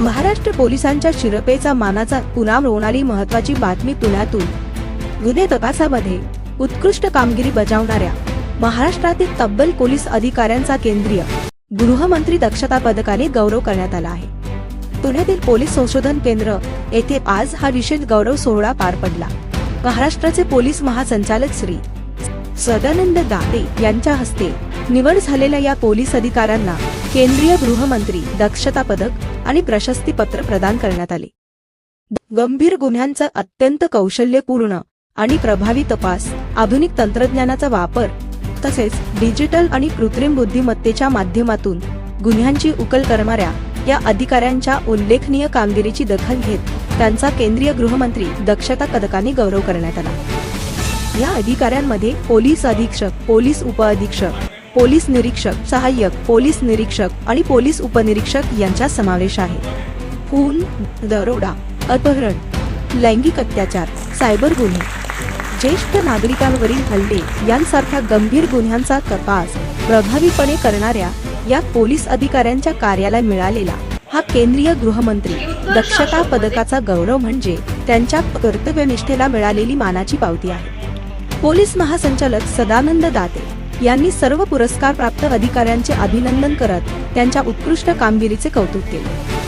महाराष्ट्र पोलिसांच्या शिरपेचा मानाचा पुन्हा मिळवणारी महत्त्वाची बातमी पुण्यातून। गुन्हे तपासामध्ये उत्कृष्ट कामगिरी बजावणाऱ्या महाराष्ट्रातील तब्बल पोलीस अधिकाऱ्यांचा केंद्रीय गृहमंत्री दक्षता पदकाने गौरव करण्यात आला आहे। पुण्यातील पोलीस संशोधन केंद्र येथे आज हा विशेष गौरव सोहळा पार पडला। महाराष्ट्राचे पोलीस महासंचालक श्री सदानंद दाते यांच्या हस्ते निवड झालेल्या या पोलीस अधिकाऱ्यांना केंद्रीय गृहमंत्री दक्षता पदक आणि प्रशस्ती पत्र प्रदान करण्यात आले। गंभीर गुन्ह्यांचा अत्यंत कौशल्यपूर्ण आणि प्रभावी तपास, आधुनिक तंत्रज्ञानाचा वापर तसेच डिजिटल आणि कृत्रिम बुद्धिमत्तेच्या माध्यमातून गुन्ह्यांची उकल करणाऱ्या या अधिकाऱ्यांच्या उल्लेखनीय कामगिरीची दखल घेत त्यांचा केंद्रीय गृहमंत्री दक्षता पदकाने गौरव करण्यात आला। या अधिकाऱ्यांमध्ये पोलीस अधीक्षक, पोलीस उपअधीक्षक, पोलीस निरीक्षक, सहाय्यक पोलीस निरीक्षक आणि पोलीस उपनिरीक्षक यांचा समावेश आहे। खून, दरोडा, अपहरण, लैंगिक अत्याचार, सायबर गुन्हे, ज्येष्ठ नागरिकांवरील हल्ले यांसारख्या गंभीर गुन्ह्यांचा तपास प्रभावीपणे करणाऱ्या या पोलीस अधिकाऱ्यांच्या कार्याला मिळालेला हा केंद्रीय गृहमंत्री दक्षता पदकाचा गौरव म्हणजे त्यांच्या कर्तव्यनिष्ठेला मिळालेली मानाची पावती आहे। पोलीस महासंचालक सदानंद दाते यांनी सर्व पुरस्कार प्राप्त अधिकाऱ्यांचे अभिनंदन करत त्यांच्या उत्कृष्ट कामगिरीचे कौतुक केले।